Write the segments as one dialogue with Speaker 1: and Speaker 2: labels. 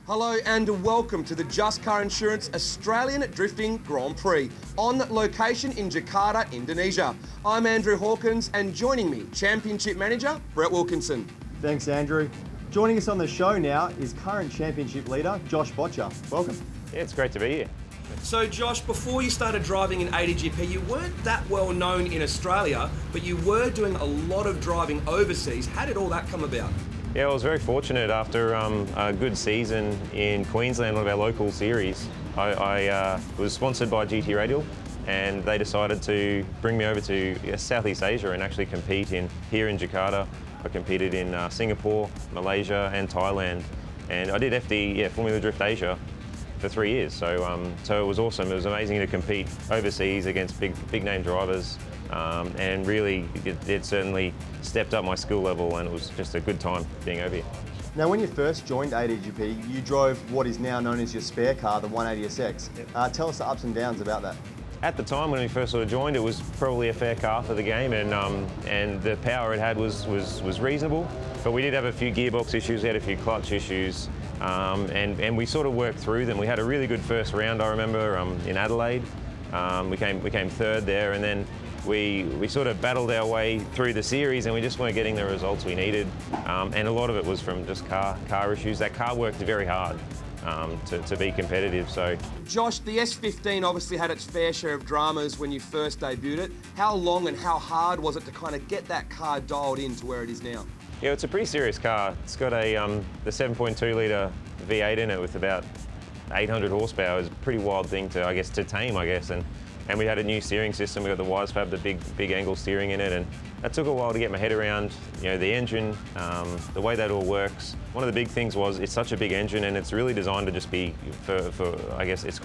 Speaker 1: Hello and welcome to the Just Car Insurance Australian Drifting Grand Prix on location in Jakarta, Indonesia. I'm Andrew Hawkins and joining me, Championship Manager Brett Wilkinson.
Speaker 2: Thanks, Andrew. Joining us on the show now is current Championship leader Josh Botcher. Welcome.
Speaker 3: Yeah, it's great to be here.
Speaker 1: So Josh, before you started driving in ADGP, you weren't that well known in Australia, but you were doing a lot of driving overseas. How did all that come about?
Speaker 3: Yeah, I was very fortunate after a good season in Queensland, one of our local series. I was sponsored by GT Radial and they decided to bring me over to Southeast Asia and actually compete here in Jakarta. I competed in Singapore, Malaysia and Thailand, and I did FD, Formula Drift Asia for 3 years. So it was awesome. It was amazing to compete overseas against big name drivers. And really, it certainly stepped up my skill level, and it was just a good time being over here.
Speaker 2: Now, when you first joined ADGP, you drove what is now known as your spare car, the 180SX. Tell us the ups and downs about that.
Speaker 3: At the time when we first sort of joined, it was probably a fair car for the game, and the power it had was reasonable. But we did have a few gearbox issues, we had a few clutch issues, and we sort of worked through them. We had a really good first round, I remember, in Adelaide. We came third there, and then we sort of battled our way through the series and we just weren't getting the results we needed. And a lot of it was from just car issues. That car worked very hard to be competitive. So,
Speaker 1: Josh, the S15 obviously had its fair share of dramas when you first debuted it. How long and how hard was it to kind of get that car dialed in to where it is now?
Speaker 3: Yeah, it's a pretty serious car. It's got the 7.2 litre V8 in it with about 800 horsepower. It's a pretty wild thing to tame, I guess. And we had a new steering system. We got the Wisefab, the big angle steering in it, and that took a while to get my head around. You know, the engine, the way that all works. One of the big things was it's such a big engine, and it's really designed to just be for I guess it's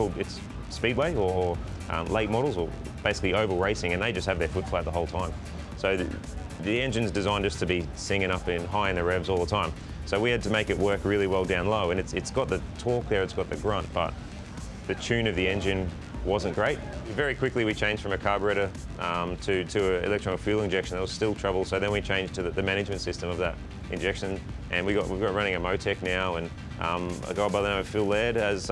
Speaker 3: speedway or late models, or basically oval racing, and they just have their foot flat the whole time. So the engine's designed just to be singing up high in the revs all the time. So we had to make it work really well down low, and it's got the torque there, it's got the grunt, but the tune of the engine wasn't great. Very quickly we changed from a carburetor to an electronic fuel injection. There was still trouble, so then we changed to the management system of that injection, and we've got running a Motec now, and a guy by the name of Phil Laird has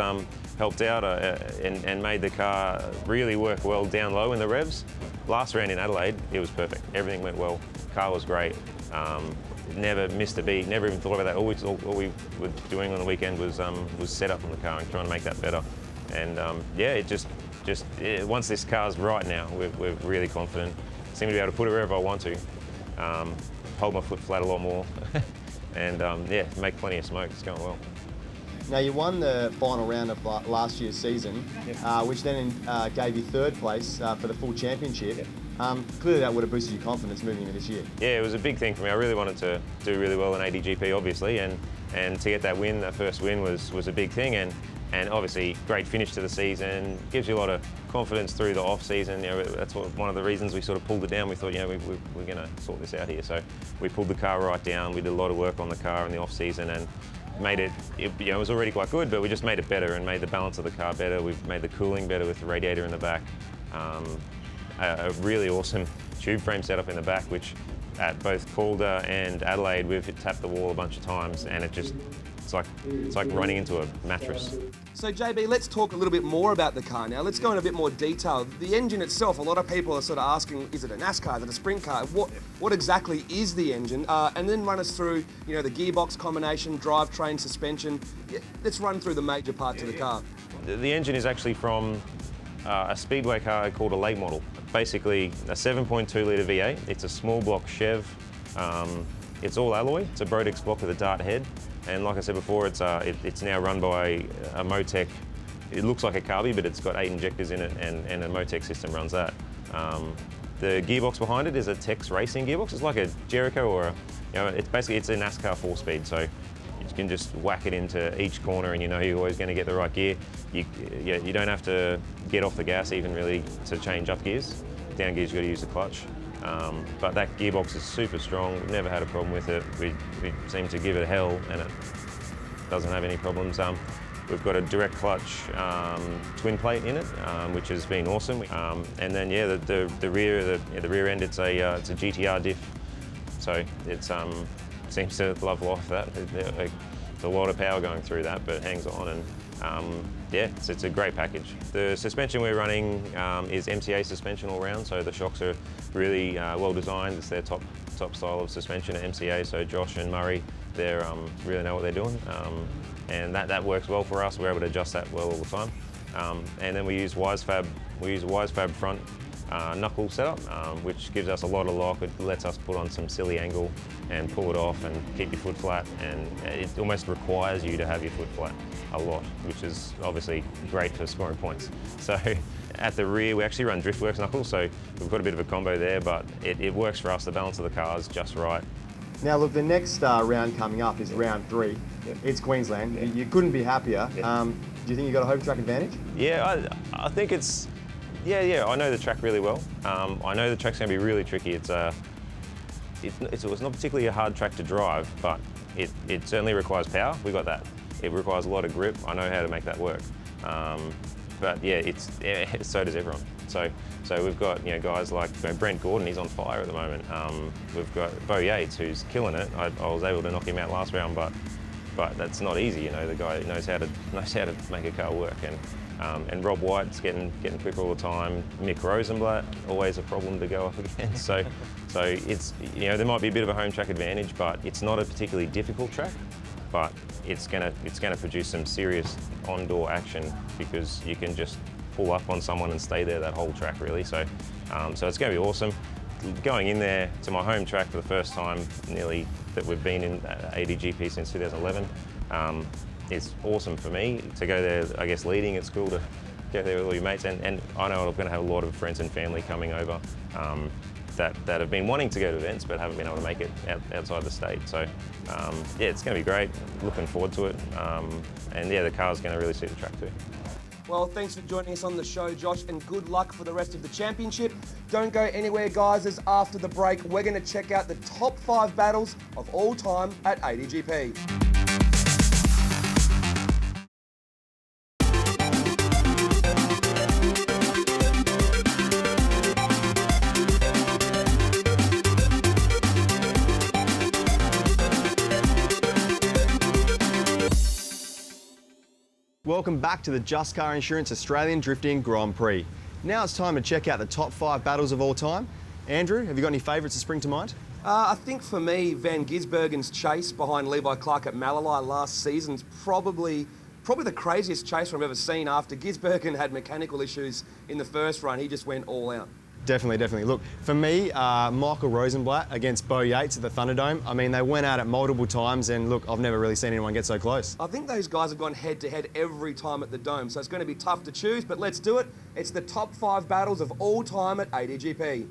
Speaker 3: helped out and made the car really work well down low in the revs. Last round in Adelaide, it was perfect. Everything went well. Car was great. Never missed a beat. Never even thought about that. All we were doing on the weekend was set up on the car and trying to make that better. And once this car's right now, we're really confident. Seem to be able to put it wherever I want to. Hold my foot flat a lot more, and make plenty of smoke. It's going well.
Speaker 2: Now, you won the final round of last year's season, which then gave you third place for the full championship.
Speaker 3: Yep.
Speaker 2: Clearly that would have boosted your confidence moving into this year.
Speaker 3: Yeah, it was a big thing for me. I really wanted to do really well in ADGP, obviously, and to get that win, that first win, was a big thing. And obviously, great finish to the season, gives you a lot of confidence through the off-season. You know, that's one of the reasons we sort of pulled it down. We thought, we're going to sort this out here. So we pulled the car right down. We did a lot of work on the car in the off-season and made it was already quite good, but we just made it better and made the balance of the car better. We've made the cooling better with the radiator in the back. A really awesome tube frame setup in the back, which at both Calder and Adelaide, we've tapped the wall a bunch of times, and it's like running into a mattress.
Speaker 1: So JB, let's talk a little bit more about the car now. Let's go in a bit more detail. The engine itself, a lot of people are sort of asking, is it a NASCAR, is it a sprint car? What exactly is the engine? And then run us through, the gearbox combination, drivetrain, suspension. Yeah, let's run through the major parts of the car.
Speaker 3: The engine is actually from a speedway car called a late model. Basically a 7.2 litre V8. It's a small block Chev. It's all alloy. It's a Brodex block with a dart head. And like I said before, it's now run by a Motec. It looks like a carby, but it's got 8 injectors in it, and a Motec system runs that. The gearbox behind it is a Tex Racing gearbox. It's like a Jericho or it's a NASCAR 4-speed. So you can just whack it into each corner, and you're always going to get the right gear. You don't have to get off the gas even really to change up gears. Down gears, you've got to use the clutch. But that gearbox is super strong. We've never had a problem with it. We seem to give it hell, and it doesn't have any problems. We've got a direct clutch twin plate in it, which has been awesome. And then the rear end, it's a GTR diff, so it seems to love life. That a lot of power going through that, but it hangs on, and yeah, it's a great package. The suspension we're running is MCA suspension all round, so the shocks are really well designed. It's their top style of suspension at MCA, so Josh and Murray, they really know what they're doing, and that works well for us. We're able to adjust that well all the time. And then we use WiseFab. We use a WiseFab front knuckle setup, which gives us a lot of lock. It lets us put on some silly angle and pull it off and keep your foot flat, and it almost requires you to have your foot flat a lot, which is obviously great for scoring points. So at the rear, we actually run Driftworks knuckles, so we've got a bit of a combo there, but it works for us. The balance of the car is just right.
Speaker 2: Now look, the next round coming up is round 3. Yep. It's Queensland. Yep. You couldn't be happier. Yep. Do you think you got a home track advantage?
Speaker 3: Yeah, I think it's, yeah, I know the track really well. I know the track's going to be really tricky. It's not particularly a hard track to drive, but it certainly requires power. We got that. It requires a lot of grip. I know how to make that work. But yeah, so does everyone. So we've got guys like Brent Gordon. He's on fire at the moment. We've got Boettcher, who's killing it. I was able to knock him out last round, but that's not easy. The guy knows how to make a car work. And Rob White's getting quicker all the time. Mick Rosenblatt, always a problem to go up against. So it's there might be a bit of a home track advantage, but it's not a particularly difficult track. But it's gonna produce some serious on-door action, because you can just pull up on someone and stay there that whole track really. So it's gonna be awesome. Going in there to my home track for the first time nearly that we've been in ADGP since 2011. It's awesome for me to go there, I guess, leading. It's cool to go there with all your mates, and I know I'm going to have a lot of friends and family coming over that have been wanting to go to events but haven't been able to make it outside the state. So yeah, it's going to be great. Looking forward to it, and yeah, the car's going to really suit the track too.
Speaker 1: Well, thanks for joining us on the show, Josh, and good luck for the rest of the championship. Don't go anywhere, guys, as after the break, we're going to check out the top 5 battles of all time at ADGP.
Speaker 2: Welcome back to the Just Car Insurance Australian Drifting Grand Prix. Now it's time to check out the top 5 battles of all time. Andrew, have you got any favourites that spring to mind?
Speaker 1: I think for me, Van Gisbergen's chase behind Levi Clark at Malalai last season's probably the craziest chase I've ever seen. After Gisbergen had mechanical issues in the first run, he just went all out.
Speaker 2: Definitely. Look, for me, Michael Rosenblatt against Bo Yates at the Thunderdome. I mean, they went at it multiple times, and look, I've never really seen anyone get so close.
Speaker 1: I think those guys have gone head-to-head every time at the Dome, so it's going to be tough to choose, but let's do it. It's the top 5 battles of all time at ADGP.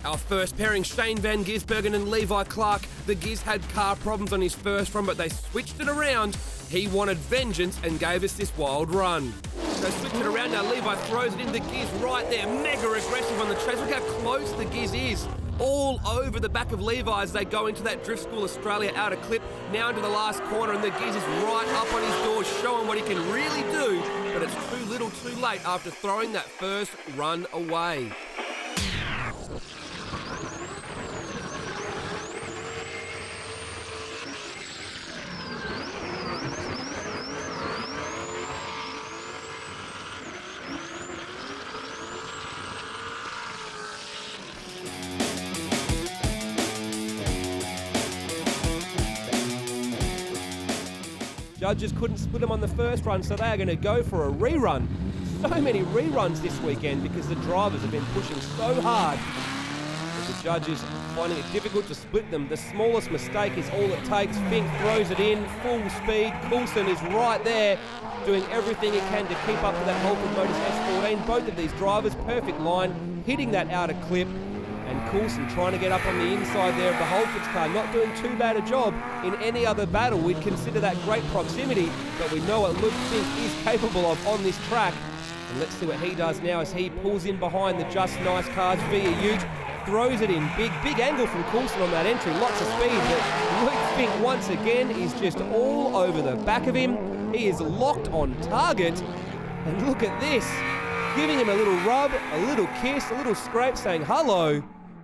Speaker 1: Our first pairing, Shane Van Gisbergen and Levi Clark. The Giz had car problems on his first run, but they switched it around. He wanted vengeance and gave us this wild run. They switch it around now. Levi throws it in. The Giz right there, mega aggressive on the chase. Look how close the Giz is. All over the back of Levi as they go into that Drift School Australia outer clip. Now into the last corner, and the Giz is right up on his door, showing what he can really do. But it's too little too late after throwing that first run away. Judges couldn't split them on the first run, so they are going to go for a rerun. So many reruns this weekend because the drivers have been pushing so hard. But the judges finding it difficult to split them. The smallest mistake is all it takes. Fink throws it in, full speed. Coulson is right there, doing everything he can to keep up with that Holford Motors S14. Both of these drivers, perfect line, hitting that outer clip. And Coulson trying to get up on the inside there of the Holford's car, not doing too bad a job. In any other battle, we'd consider that great proximity, but we know what Luke Fink is capable of on this track. And let's see what he does now as he pulls in behind the Just Nice cars via Ute, throws it in. Big angle from Coulson on that entry, lots of speed, but Luke Fink once again is just all over the back of him. He is locked on target, and look at this, giving him a little rub, a little kiss, a little scrape, saying hello.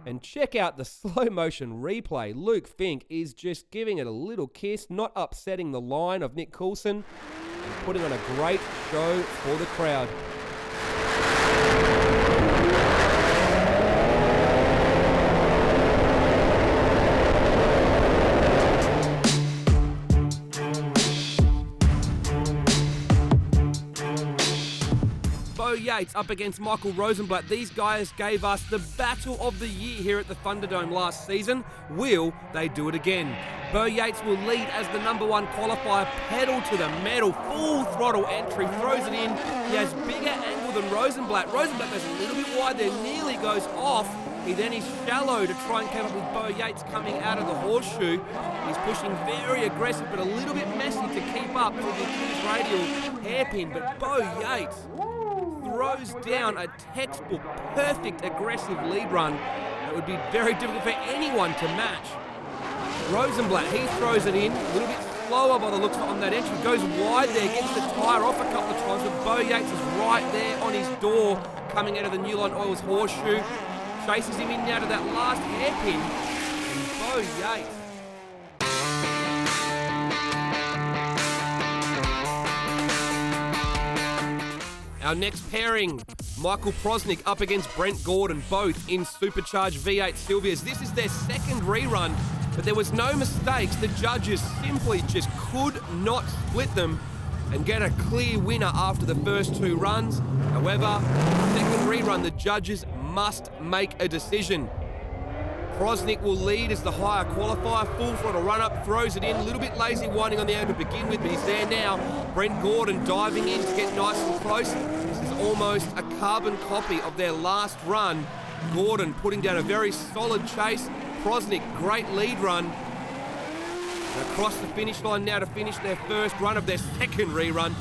Speaker 4: And check out the slow motion replay. Luke Fink is just giving it a little kiss, not upsetting the line of Nick Coulson, and putting on a great show for the crowd. Bo Yates up against Michael Rosenblatt. These guys gave us the battle of the year here at the Thunderdome last season. Will they do it again? Bo Yates will lead as the #1 qualifier, pedal to the metal, full throttle entry, throws it in. He has bigger angle than Rosenblatt. Rosenblatt goes a little bit wide there, nearly goes off. He then is shallow to try and keep up with Bo Yates coming out of the horseshoe. He's pushing very aggressive, but a little bit messy to keep up for the Achilles Radial hairpin. But Bo Yates throws down a textbook, perfect aggressive lead run that would be very difficult for anyone to match. Rosenblatt, he throws it in, a little bit slower by the looks of it on that entry, goes wide there, gets the tyre off a couple of times, but Bo Yates is right there on his door, coming out of the New Line Oils horseshoe, chases him in now to that last hairpin, and Bo Yates. Our next pairing, Michael Prosnick up against Brent Gordon, both in supercharged V8 Silvias. This is their second rerun, but there was no mistakes. The judges simply just could not split them and get a clear winner after the first two runs. However, second rerun, the judges must make a decision. Prosnick will lead as the higher qualifier, full throttle run up, throws it in, a little bit lazy winding on the air to begin with, but he's there now. Brent Gordon diving in to get nice and close. This is almost a carbon copy of their last run. Gordon putting down a very solid chase. Prosnick, great lead run. And across the finish line now to finish their first run of their second rerun.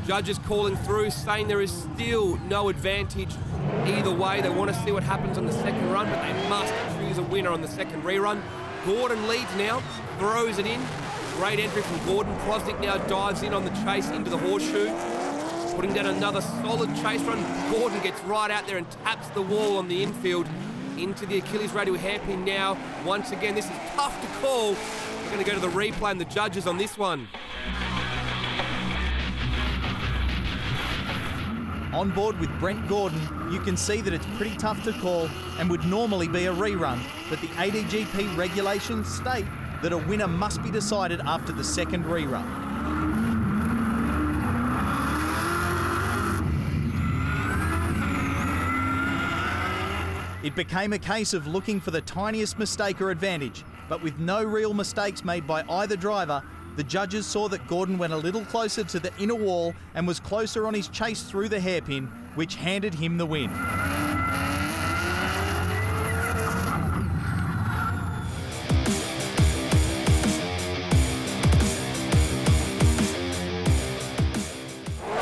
Speaker 4: Judges calling through, saying there is still no advantage either way. They want to see what happens on the second run, but they must choose a winner on the second rerun. Gordon leads now, throws it in. Great entry from Gordon. Prosnick now dives in on the chase into the horseshoe, putting down another solid chase run. Gordon gets right out there and taps the wall on the infield into the Achilles Radial hairpin now. Once again, this is tough to call. We're going to go to the replay and the judges on this one.
Speaker 5: On board with Brent Gordon, you can see that it's pretty tough to call and would normally be a rerun, but the ADGP regulations state that a winner must be decided after the second rerun. It became a case of looking for the tiniest mistake or advantage, but with no real mistakes made by either driver, the judges saw that Gordon went a little closer to the inner wall and was closer on his chase through the hairpin, which handed him the win.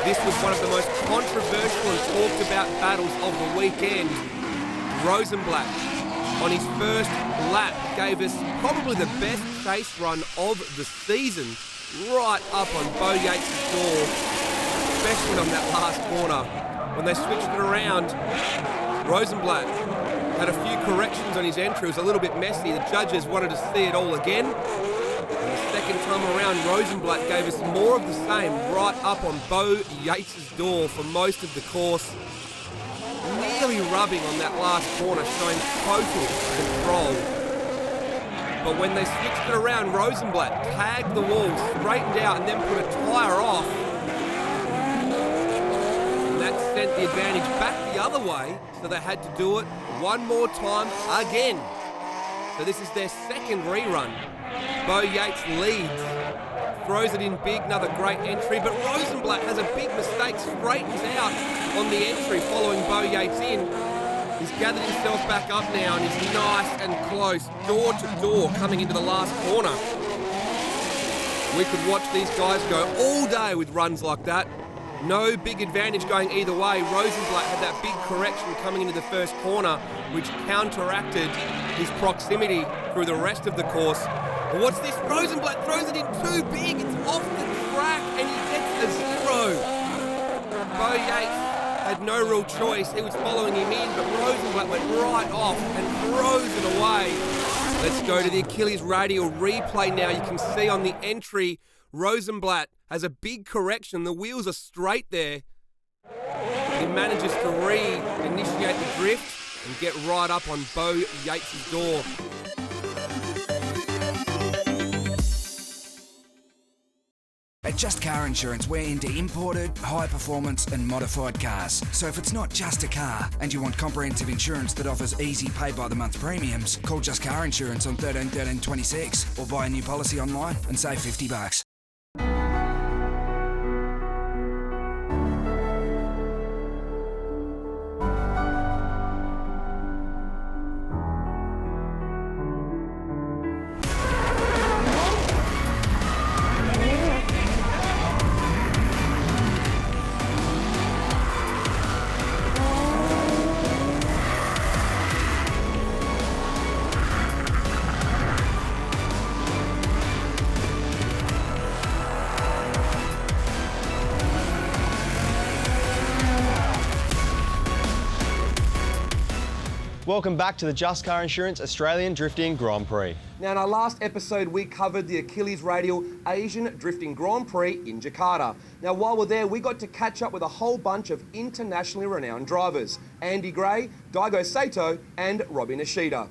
Speaker 4: This was one of the most controversial and talked about battles of the weekend. Rosenblatt, on his first lap, gave us probably the best chase run of the season, right up on Bo Yates' door, especially on that last corner. When they switched it around, Rosenblatt had a few corrections on his entry. It was a little bit messy. The judges wanted to see it all again. And the second time around, Rosenblatt gave us more of the same, right up on Bo Yates' door for most of the course. Nearly rubbing on that last corner, showing total control. But when they switched it around, Rosenblatt tagged the wall, straightened out, and then put a tyre off. And that sent the advantage back the other way, so they had to do it one more time again. So this is their second rerun. Bo Yates leads, throws it in big, another great entry, but Rosenblatt has a big mistake, straightens out on the entry following Bo Yates in. He's gathered himself back up now and is nice and close, door to door, coming into the last corner. We could watch these guys go all day with runs like that. No big advantage going either way. Rosenblatt had that big correction coming into the first corner, which counteracted his proximity through the rest of the course. But what's this? Rosenblatt throws it in too big. It's off the track and he gets a zero. Bo Yates had no real choice. He was following him in, but Rosenblatt went right off and throws it away. Let's go to the Achilles Radial replay now. You can see on the entry, Rosenblatt has a big correction. The wheels are straight there. He manages to re-initiate the drift and get right up on Bo Yates' door.
Speaker 6: At Just Car Insurance, we're into imported, high performance and modified cars. So if it's not just a car and you want comprehensive insurance that offers easy pay by the month premiums, call Just Car Insurance on 13 13 26 or buy a new policy online and save $50.
Speaker 2: Welcome back to the Just Car Insurance Australian Drifting Grand Prix.
Speaker 1: Now, in our last episode, we covered the Achilles Radial Asian Drifting Grand Prix in Jakarta. Now, while we're there, we got to catch up with a whole bunch of internationally renowned drivers: Andy Gray, Daigo Saito, and Robbie Nishida.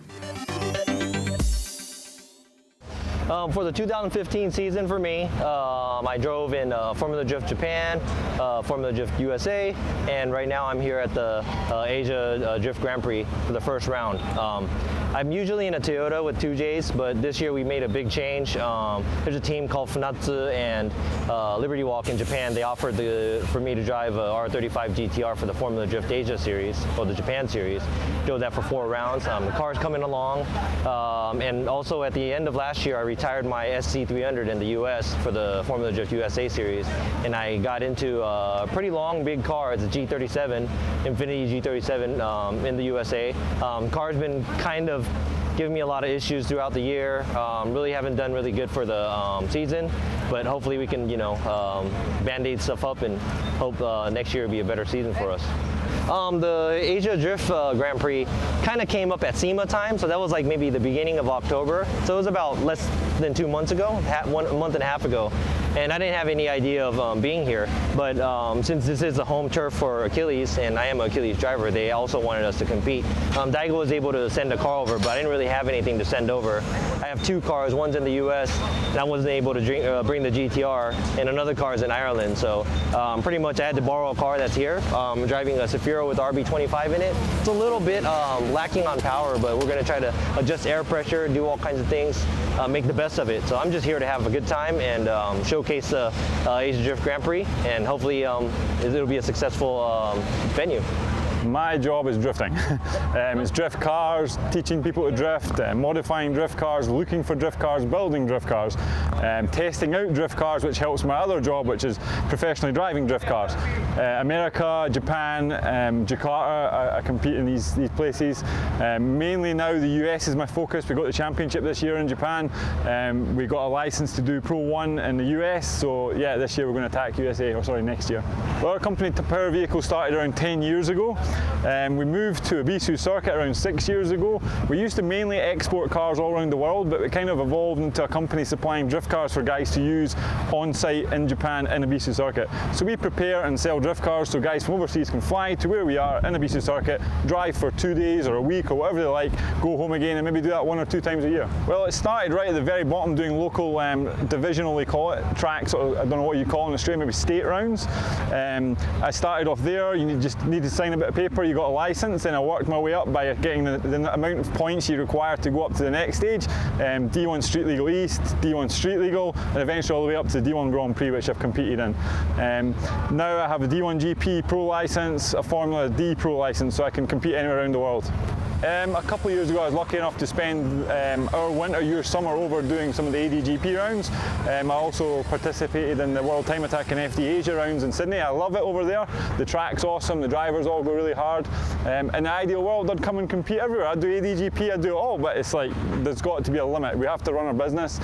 Speaker 7: For the 2015 season for me, I drove in Formula Drift Japan, Formula Drift USA, and right now I'm here at the Asia Drift Grand Prix for the first round. I'm usually in a Toyota with 2Js, but this year we made a big change. There's a team called Funatsu and Liberty Walk in Japan. They offered for me to drive a R35 GTR for the Formula Drift Asia series, or the Japan series. Drove that for 4 rounds. The car's coming along, and also at the end of last year, I retired my SC300 in the US for the Formula Drift USA series, and I got into a pretty long, big car. It's a G37, Infiniti G37 in the USA. Car's been kind of giving me a lot of issues throughout the year. Really haven't done really good for the season, but hopefully we can, band-aid stuff up and hope next year will be a better season for us. The Asia Drift Grand Prix kind of came up at SEMA time, so that was like maybe the beginning of October. So it was about less than 2 months ago, a month and a half ago. And I didn't have any idea of being here, but since this is the home turf for Achilles, and I am an Achilles driver, they also wanted us to compete. Daigo was able to send a car over, but I didn't really have anything to send over. I have 2 cars, one's in the US, and I wasn't able to bring the GTR, and another car is in Ireland, so pretty much I had to borrow a car that's here. I'm driving a Safiro with RB25 in it. It's a little bit lacking on power, but we're gonna try to adjust air pressure, do all kinds of things, make the best of it. So I'm just here to have a good time and showcase the Asia Drift Grand Prix, and hopefully it'll be a successful venue.
Speaker 8: My job is drifting. It's drift cars, teaching people to drift, modifying drift cars, looking for drift cars, building drift cars, testing out drift cars, which helps my other job, which is professionally driving drift cars. America, Japan, Jakarta, I compete in these places. Mainly now the US is my focus. We got the championship this year in Japan. We got a license to do Pro 1 in the US, so yeah, this year we're going to attack USA, or sorry, next year. Well, our company Power Vehicle started around 10 years ago. We moved to Ibisu circuit around 6 years ago. We used to mainly export cars all around the world, but we kind of evolved into a company supplying drift cars for guys to use on site in Japan in Ibisu circuit. So we prepare and sell drift cars so guys from overseas can fly to where we are in Ibisu circuit, drive for 2 days or a week or whatever they like, go home again and maybe do that 1 or 2 times a year. Well, it started right at the very bottom doing local divisional, they call it, tracks, or I don't know what you call in Australia, maybe state rounds. I started off there. You just need to sign a bit of paper, you got a license, and I worked my way up by getting the amount of points you require to go up to the next stage. D1 Street Legal East, D1 Street Legal, and eventually all the way up to D1 Grand Prix, which I've competed in. Now I have a D1 GP Pro license, a Formula D Pro license, so I can compete anywhere around the world. A couple of years ago I was lucky enough to spend our winter, your summer over doing some of the ADGP rounds. I also participated in the World Time Attack and FD Asia rounds in Sydney. I love it over there. The track's awesome, the drivers all go really hard. In the ideal world I'd come and compete everywhere. I'd do ADGP, I'd do it all, but it's like there's got to be a limit. We have to run our business.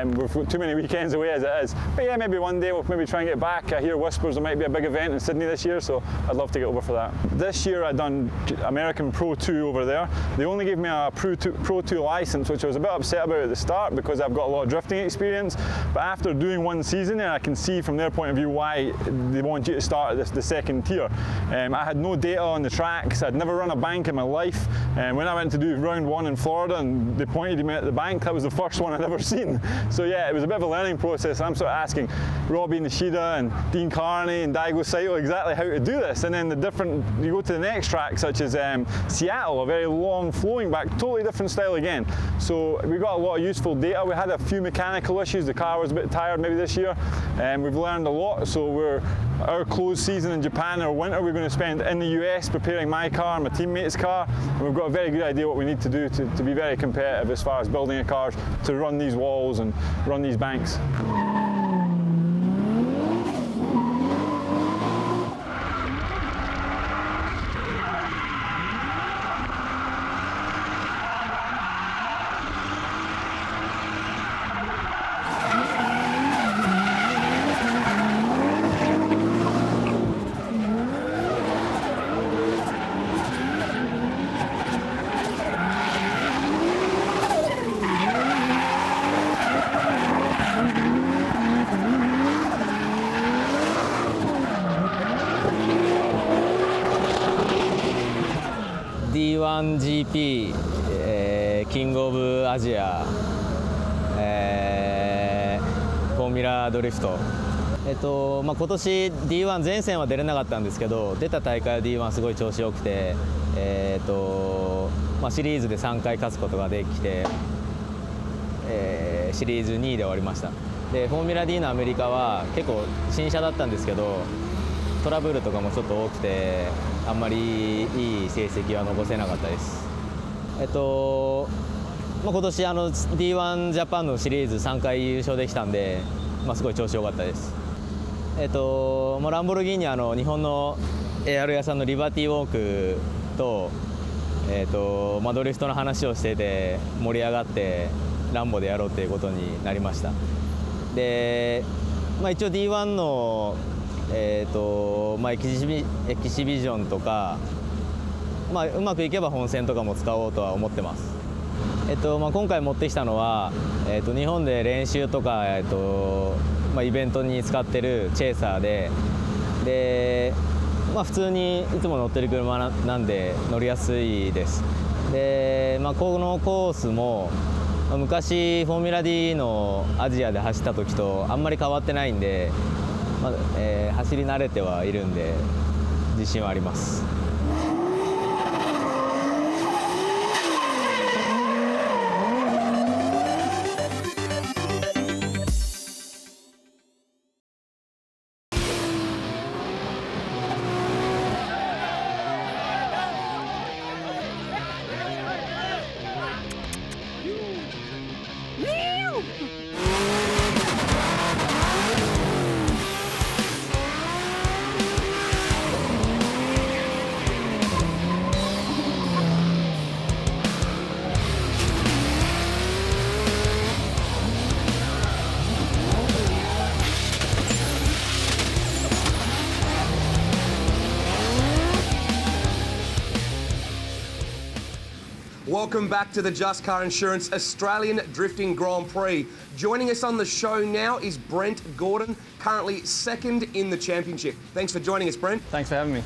Speaker 8: We've got too many weekends away as it is. But yeah, maybe one day we'll maybe try and get back. I hear whispers there might be a big event in Sydney this year, so I'd love to get over for that. This year I'd done American Pro 2 over there. They only gave me a Pro 2 license, which I was a bit upset about at the start because I've got a lot of drifting experience. But after doing one season there, I can see from their point of view why they want you to start at the second tier. I had no data on the tracks. I'd never run a bank in my life. When I went to do round 1 in Florida and they pointed me at the bank, that was the first one I'd ever seen. So yeah, it was a bit of a learning process. I'm sort of asking Robbie, Nishida and Dean Carney and Daigo, Saito exactly how to do this. And then you go to the next track, such as Seattle, a very long flowing back, totally different style again. So we got a lot of useful data. We had a few mechanical issues. The car was a bit tired maybe this year. We've learned a lot. So our closed season in Japan, our winter, we're going to spend in the US preparing my car and my teammate's car. And we've got a very good idea what we need to do to be very competitive as far as building a car to run these walls and run these banks.
Speaker 9: D1GP、キングオブアジア、フォーミュラドリフト、今年 D1 全戦は出れなかったんですけど、出た大会は D1 すごい調子よくて、シリーズで3回勝つことができて、シリーズ2位で終わりました。でフォーミュラ D のアメリカは結構新車だったんですけど、トラブルとかもちょっと多くて、あんまりいい成績は残せなかったです。今年D1 ジャパンのシリーズ3回優勝できたんで、すごい調子良かったです。ランボルギーニ日本の AR 屋さんのリバティウォークと、ドリフトの話をしてて盛り上がってランボでやろうっていうことになりました。で、一応 D1 のエキシビジョンとか、うまくいけば本戦とかも使おうとは思ってます。今回持ってきたのは、日本で練習とか、イベントに使ってるチェイサーで、普通にいつも乗ってる車なんで乗りやすいです。で、このコースも昔フォーミュラ D のアジアで走った時とあんまり変わってないんで、走り慣れてはいるんで自信はあります。
Speaker 1: Welcome back to the Just Car Insurance Australian Drifting Grand Prix. Joining us on the show now is Brent Gordon, currently second in the championship. Thanks for joining us, Brent.
Speaker 2: Thanks for having me.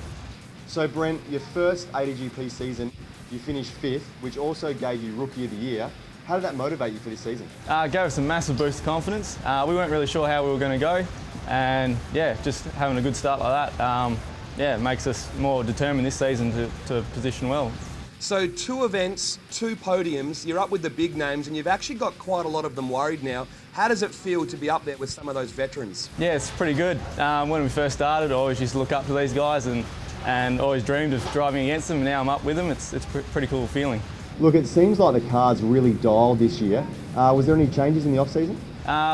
Speaker 2: So Brent, your first ADGP season, you finished 5th, which also gave you Rookie of the Year. How did that motivate you for this season?
Speaker 10: Gave us a massive boost of confidence. We weren't really sure how we were going to go, and yeah, just having a good start like that, it makes us more determined this season to position well.
Speaker 1: So 2 events, 2 podiums, you're up with the big names and you've actually got quite a lot of them worried now. How does it feel to be up there with some of those veterans?
Speaker 10: Yeah, it's pretty good. When we first started, I always used to look up to these guys and and always dreamed of driving against them, and now I'm up with them. It's a pretty cool feeling.
Speaker 2: Look, it seems like the car's really dialed this year. Was there any changes in the off-season?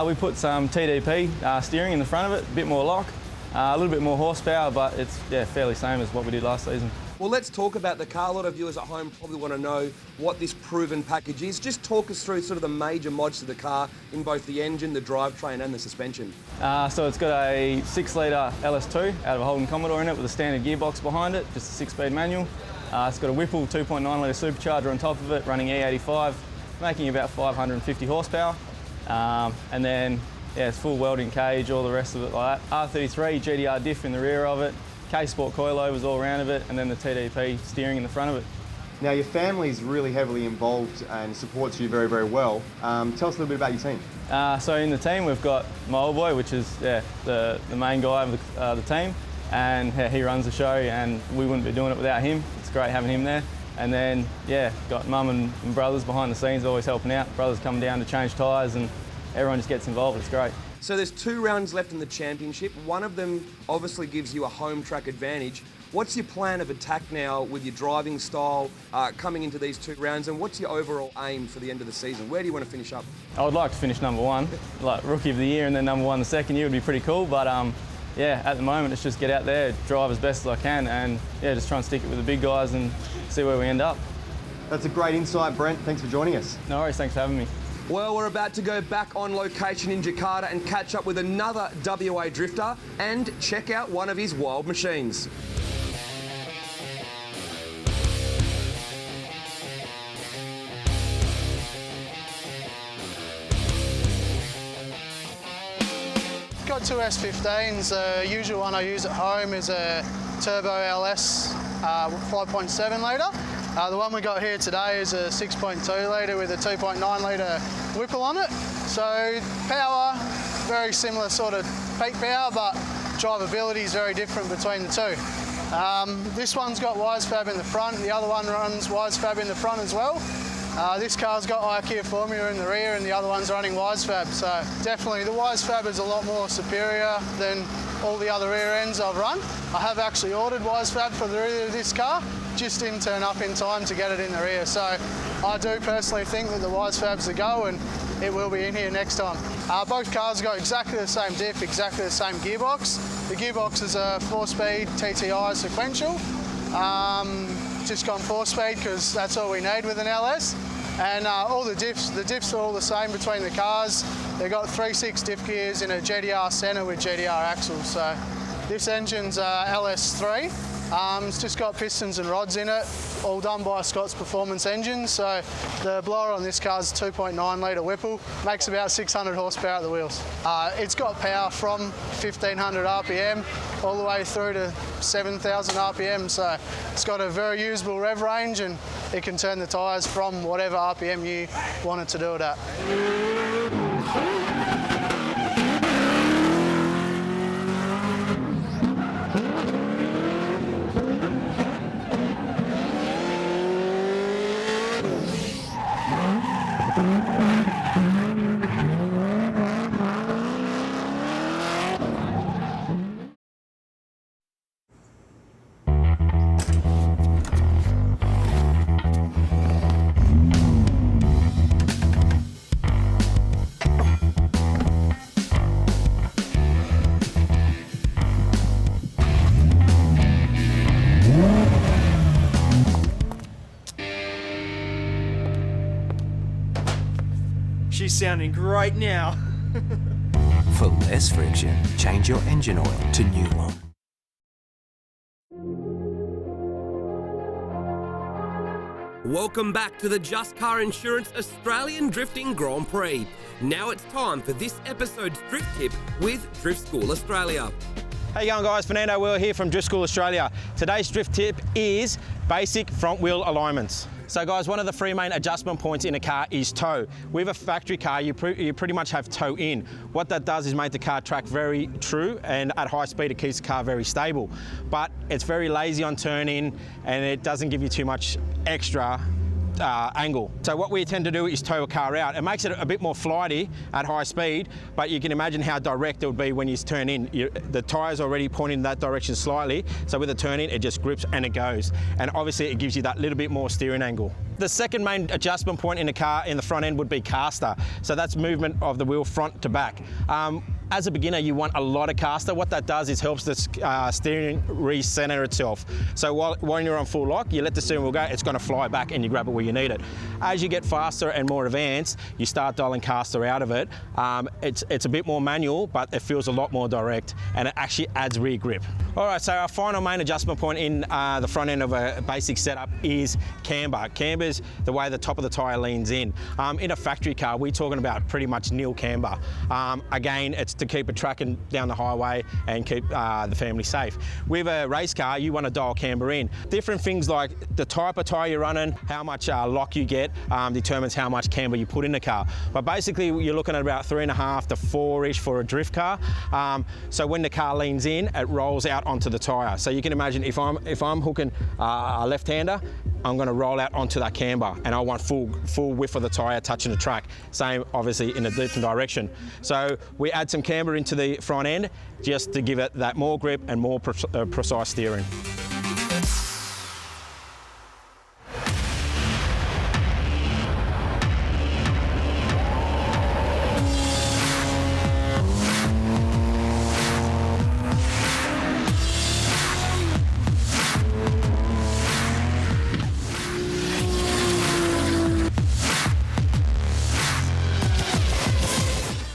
Speaker 10: We put some TDP steering in the front of it, a bit more lock, a little bit more horsepower, but it's fairly same as what we did last season.
Speaker 1: Well, let's talk about the car. A lot of viewers at home probably want to know what this proven package is. Just talk us through sort of the major mods to the car in both the engine, the drivetrain and the suspension.
Speaker 10: So it's got a 6-litre LS2 out of a Holden Commodore in it with a standard gearbox behind it, just a 6-speed manual. It's got a Whipple 2.9-litre supercharger on top of it, running E85, making about 550 horsepower. And then, it's full welding cage, all the rest of it like that. R33 GDR diff in the rear of it, K-Sport coilovers all around of it, and then the TDP steering in the front of it.
Speaker 2: Now, your family's really heavily involved and supports you very, very well. Tell us a little bit about your team.
Speaker 10: So in the team, we've got my old boy, which is the main guy of the team, and he runs the show, and we wouldn't be doing it without him. It's great having him there. And then, got mum and brothers behind the scenes always helping out. Brothers come down to change tyres, and everyone just gets involved. It's great.
Speaker 1: So there's 2 rounds left in the championship. One of them obviously gives you a home track advantage. What's your plan of attack now with your driving style coming into these 2 rounds, and what's your overall aim for the end of the season? Where do you want to finish up?
Speaker 10: I would like to finish number 1, like Rookie of the Year and then number 1 the second year would be pretty cool, but at the moment it's just get out there, drive as best as I can, and just try and stick it with the big guys and see where we end up.
Speaker 2: That's a great insight, Brent. Thanks for joining us.
Speaker 10: No worries, thanks for having me.
Speaker 1: Well, we're about to go back on location in Jakarta and catch up with another WA drifter and check out one of his wild machines.
Speaker 11: Got 2 S15s. The usual one I use at home is a Turbo LS 5.7 litre. The one we got here today is a 6.2 litre with a 2.9 litre Whipple on it. So power, very similar sort of peak power, but drivability is very different between the two. This one's got Wisefab in the front, the other one runs Wisefab in the front as well. This car's got IKEA Formula in the rear and the other one's running Wisefab, so definitely the Wisefab is a lot more superior than all the other rear ends I've run. I have actually ordered Wisefab for the rear of this car, just didn't turn up in time to get it in the rear, so I do personally think that the Wisefab's the go and it will be in here next time. Both cars got exactly the same diff, exactly the same gearbox. The gearbox is a 4-speed TTI sequential. Just gone 4-speed because that's all we need with an LS. And all the diffs are all the same between the cars. They've got 3/6 diff gears in a GDR centre with GDR axles. So this engine's LS3. It's just got pistons and rods in it, all done by Scott's Performance Engines. So the blower on this car's 2.9 litre Whipple, makes about 600 horsepower at the wheels. It's got power from 1500 RPM all the way through to 7000 RPM. So it's got a very usable rev range and it can turn the tyres from whatever RPM you want it to do it at.
Speaker 12: She's sounding great now.
Speaker 13: For less friction, change your engine oil to Newlon.
Speaker 4: Welcome back to the Just Car Insurance Australian Drifting Grand Prix. Now it's time for this episode's drift tip with Drift School Australia.
Speaker 14: How you going, guys? Fernando Wheeler here from Drift School Australia. Today's drift tip is basic front wheel alignments. So guys, one of the 3 main adjustment points in a car is toe. With a factory car, you pretty much have toe in. What that does is make the car track very true, and at high speed it keeps the car very stable. But it's very lazy on turn in and it doesn't give you too much extra angle. So what we tend to do is tow a car out. It makes it a bit more flighty at high speed, but you can imagine how direct it would be when you turn in. The tyre's already pointing in that direction slightly, so with a turn in, it just grips and it goes. And obviously it gives you that little bit more steering angle. The second main adjustment point in the car in the front end would be caster. So that's movement of the wheel front to back. As a beginner, you want a lot of caster. What that does is helps the steering recenter itself. So while you're on full lock, you let the steering wheel go, it's going to fly back and you grab it where you need it. As you get faster and more advanced, you start dialing caster out of it. It's a bit more manual, but it feels a lot more direct and it actually adds rear grip. All right, so our final main adjustment point in the front end of a basic setup is camber. Camber is the way the top of the tyre leans in. In a factory car, we're talking about pretty much nil camber. Again, it's to keep it tracking down the highway and keep the family safe. With a race car, you want to dial camber in. Different things like the type of tyre you're running, how much lock you get, determines how much camber you put in the car. But basically, you're looking at about 3.5 to 4-ish for a drift car. So when the car leans in, it rolls out onto the tyre. So you can imagine if I'm hooking a left-hander, I'm going to roll out onto that camber and I want full width of the tyre touching the track. Same obviously in a different direction. So we add some camber into the front end just to give it that more grip and more precise steering.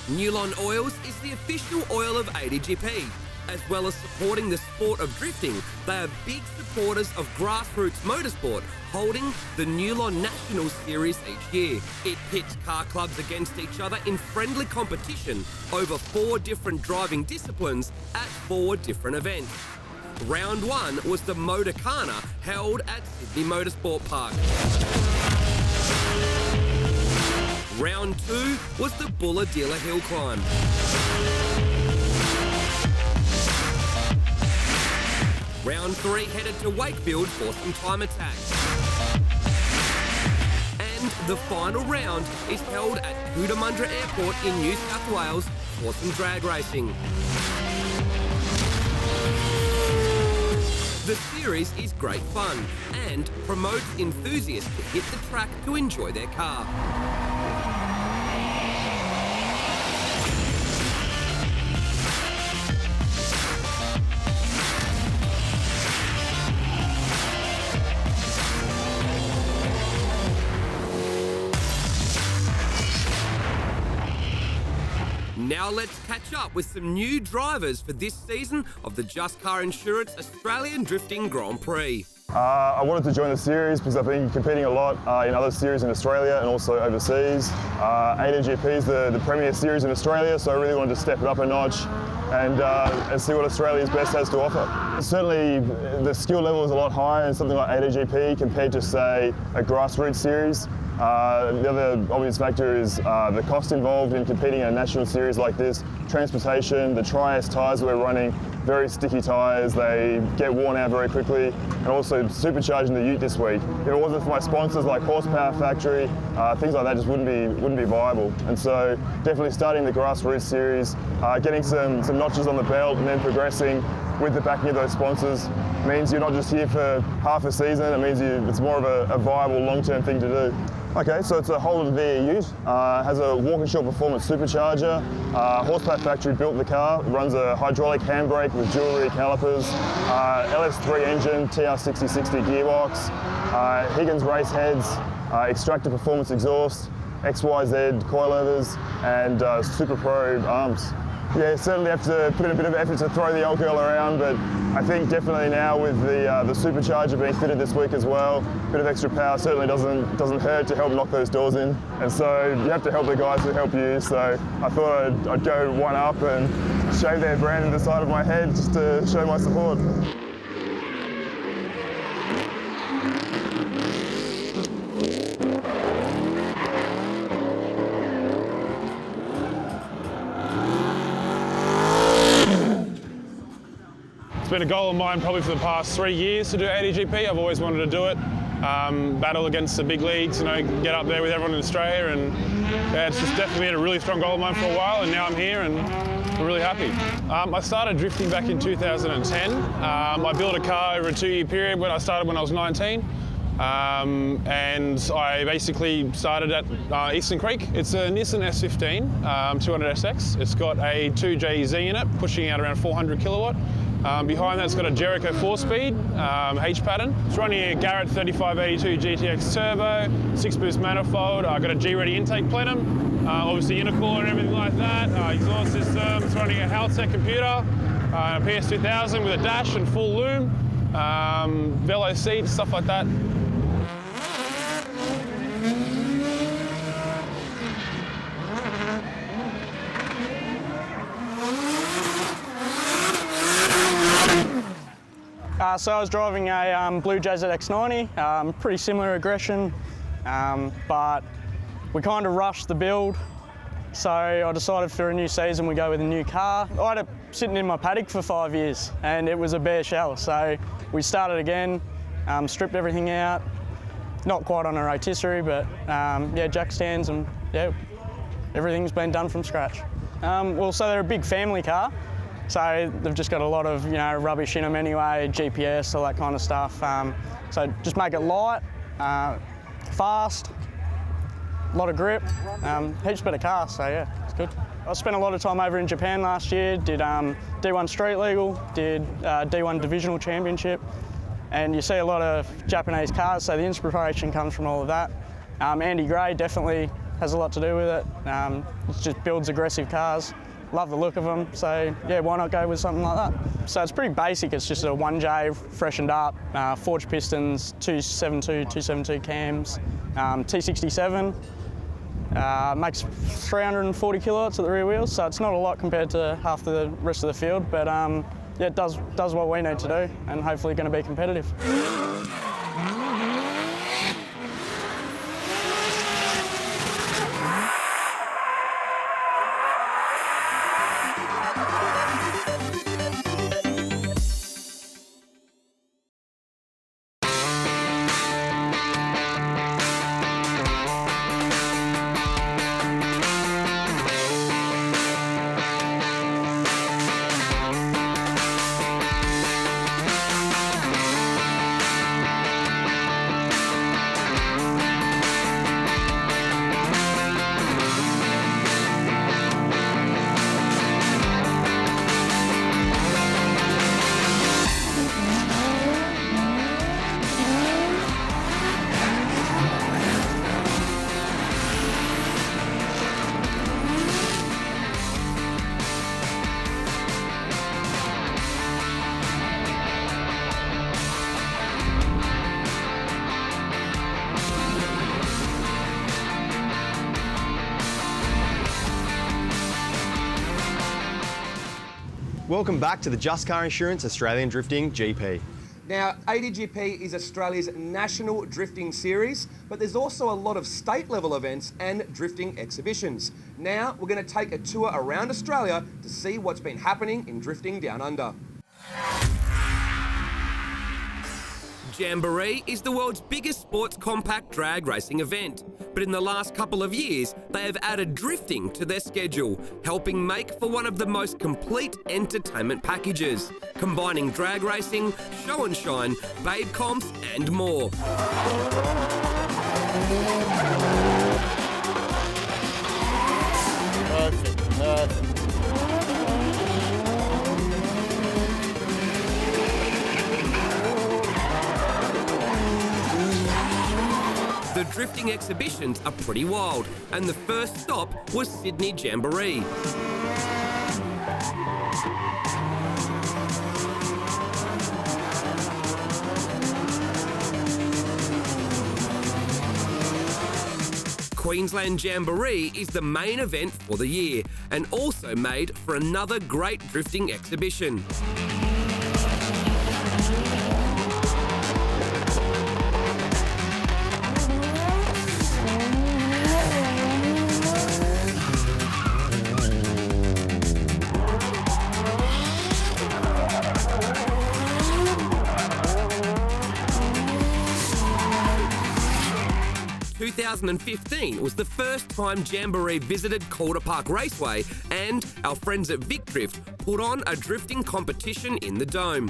Speaker 4: Newlon Oils is the official oil of ADGP. As well as supporting the sport of drifting, they are big supporters of Grassroots Motorsport, holding the Newlon National Series each year. It pits car clubs against each other in friendly competition over 4 different driving disciplines at 4 different events. Round 1 was the Motorcana, held at Sydney Motorsport Park. Round 2 was the Bulahdelah Hill Climb. Round 3 headed to Wakefield for some time attack. And the final round is held at Cootamundra Airport in New South Wales for some drag racing. The series is great fun and promotes enthusiasts to hit the track to enjoy their car. Now let's catch up with some new drivers for this season of the Just Car Insurance Australian Drifting Grand Prix.
Speaker 15: I wanted to join the series because I've been competing a lot in other series in Australia and also overseas. ADGP is the premier series in Australia, so I really wanted to step it up a notch and see what Australia's best has to offer. Certainly the skill level is a lot higher in something like ADGP compared to, say, a Grassroots series. The other obvious factor is the cost involved in competing in a national series like this. Transportation, the Tri-S tyres we're running, very sticky tyres, they get worn out very quickly, and also supercharging the ute this week. If it wasn't for my sponsors like Horsepower Factory, things like that just wouldn't be viable. And so definitely starting the Grassroots series, getting some notches on the belt and then progressing with the backing of those sponsors means you're not just here for half a season, it means it's more of a viable long-term thing to do. Okay, so it's a Holden VE ute, has a Walkinshaw Performance supercharger, Horsepower Factory built the car, runs a hydraulic handbrake with dual rear calipers, LS3 engine, TR6060 gearbox, Higgins race heads, Extractor Performance exhaust, XYZ coilovers, and Super Pro arms. Yeah, certainly have to put in a bit of effort to throw the old girl around, but I think definitely now with the supercharger being fitted this week as well, a bit of extra power certainly doesn't hurt to help knock those doors in. And so you have to help the guys who help you, so I thought I'd go one up and shave their brand in the side of my head just to show my support.
Speaker 16: It's been a goal of mine probably for the past 3 years to do ADGP. I've always wanted to do it. battle against the big leagues, you know, get up there with everyone in Australia, and yeah, it's just definitely been a really strong goal of mine for a while, and now I'm here and I'm really happy. I started drifting back in 2010. I built a car over a 2-year period when I started when I was 19. And I basically started at Eastern Creek. It's a Nissan S15 200SX. It's got a 2JZ in it, pushing out around 400 kilowatt. Behind that, it's got a Jericho 4-speed H pattern. It's running a Garrett 3582 GTX turbo, 6-boost manifold. I've got a G-Ready intake plenum, obviously intercooler and everything like that. Exhaust system. It's running a Haltech computer, a PS2000 with a dash and full loom, velo seats, stuff like that.
Speaker 17: So I was driving a Blue JZX90, pretty similar aggression, but we kind of rushed the build. So I decided for a new season we go with a new car. I had it sitting in my paddock for 5 years and it was a bare shell. So we started again, stripped everything out, not quite on a rotisserie, but yeah, jack stands and yeah, everything's been done from scratch. Well, so they're a big family car. So they've just got a lot of, you know, rubbish in them anyway, GPS, all that kind of stuff. So just make it light, fast, a lot of grip, heaps better car, so yeah, it's good. I spent a lot of time over in Japan last year, did D1 Street Legal, did D1 Divisional Championship, and you see a lot of Japanese cars, so the inspiration comes from all of that. Andy Gray definitely has a lot to do with it. It just builds aggressive cars. Love the look of them, so yeah, why not go with something like that? So it's pretty basic, it's just a 1J freshened up, forged pistons, 272 cams, T67, makes 340 kilowatts at the rear wheels, so it's not a lot compared to half the rest of the field, but yeah, it does what we need to do and hopefully going to be competitive.
Speaker 2: Welcome back to the Just Car Insurance Australian Drifting GP.
Speaker 1: Now, ADGP is Australia's national drifting series, but there's also a lot of state-level events and drifting exhibitions. Now, we're going to take a tour around Australia to see what's been happening in drifting down under.
Speaker 4: Jamboree is the world's biggest sports compact drag racing event, but in the last couple of years, they have added drifting to their schedule, helping make for one of the most complete entertainment packages, combining drag racing, show and shine, babe comps, and more.
Speaker 18: Perfect.
Speaker 4: The drifting exhibitions are pretty wild, and the first stop was Sydney Jamboree. Queensland Jamboree is the main event for the year, and also made for another great drifting exhibition. 2015 was the first time Jamboree visited Calder Park Raceway, and our friends at Vic Drift put on a drifting competition in the Dome.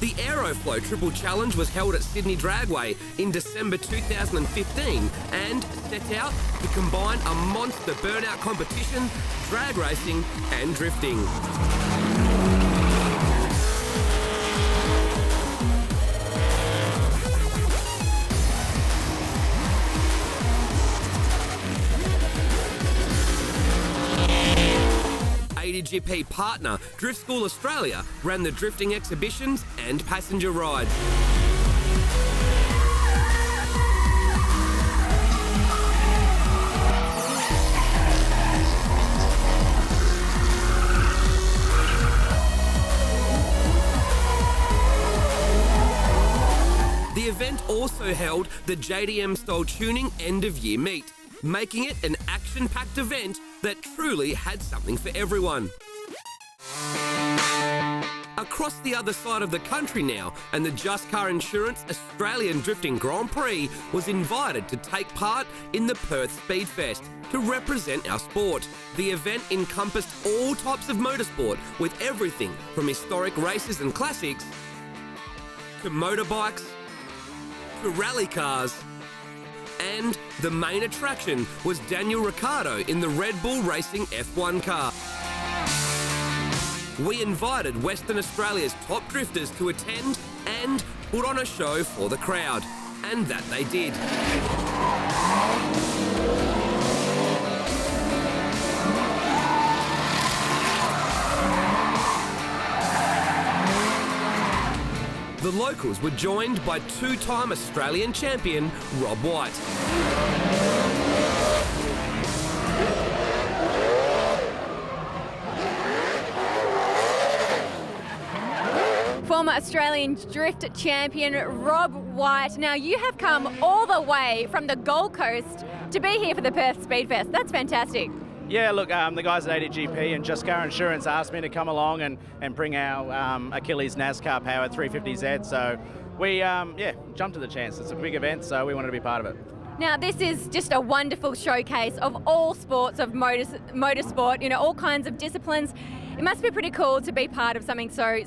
Speaker 4: The Aeroflow Triple Challenge was held at Sydney Dragway in December 2015 and set out to combine a monster burnout competition, drag racing and drifting. ADGP partner Drift School Australia ran the drifting exhibitions and passenger rides. The event also held the JDM style tuning end of year meet, making it an action-packed event that truly had something for everyone. Across the other side of the country now, and the Just Car Insurance Australian Drifting Grand Prix was invited to take part in the Perth Speedfest to represent our sport. The event encompassed all types of motorsport, with everything from historic races and classics to motorbikes to rally cars. And the main attraction was Daniel Ricciardo in the Red Bull Racing F1 car. We invited Western Australia's top drifters to attend and put on a show for the crowd, and that they did. The locals were joined by two-time Australian champion Rob White.
Speaker 18: Former Australian drift champion Rob White. Now, you have come all the way from the Gold Coast to be here for the Perth Speedfest. That's fantastic.
Speaker 19: Yeah, look, the guys at ADGP and Just Car Insurance asked me to come along and bring our Achilles NASCAR powered 350Z. So we, jumped at the chance. It's a big event, so we wanted to be part of it.
Speaker 18: Now, this is just a wonderful showcase of all sports of motorsport, you know, all kinds of disciplines. It must be pretty cool to be part of something so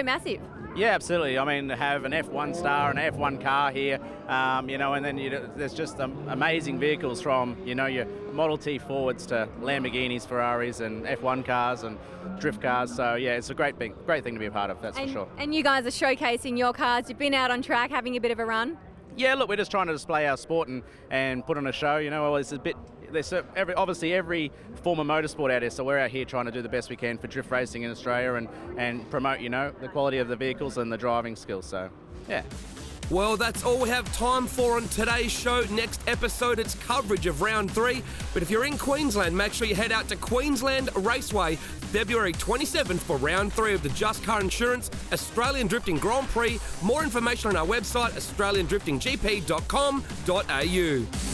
Speaker 18: massive.
Speaker 19: Yeah, absolutely. I mean, to have an F1 star and an F1 car here, and then there's just amazing vehicles from, your Model T Fords to Lamborghinis, Ferraris and F1 cars and drift cars. So, yeah, it's a great thing to be a part of, that's for sure.
Speaker 18: And you guys are showcasing your cars. You've been out on track having a bit of a run.
Speaker 19: Yeah, look, we're just trying to display our sport and put on a show. It's a bit. There's obviously every form of motorsport out there, so we're out here trying to do the best we can for drift racing in Australia and promote, the quality of the vehicles and the driving skills. So, yeah.
Speaker 4: Well, that's all we have time for on today's show. Next episode, it's coverage of round 3. But if you're in Queensland, make sure you head out to Queensland Raceway, February 27th for round 3 of the Just Car Insurance Australian Drifting Grand Prix. More information on our website, australiandriftinggp.com.au.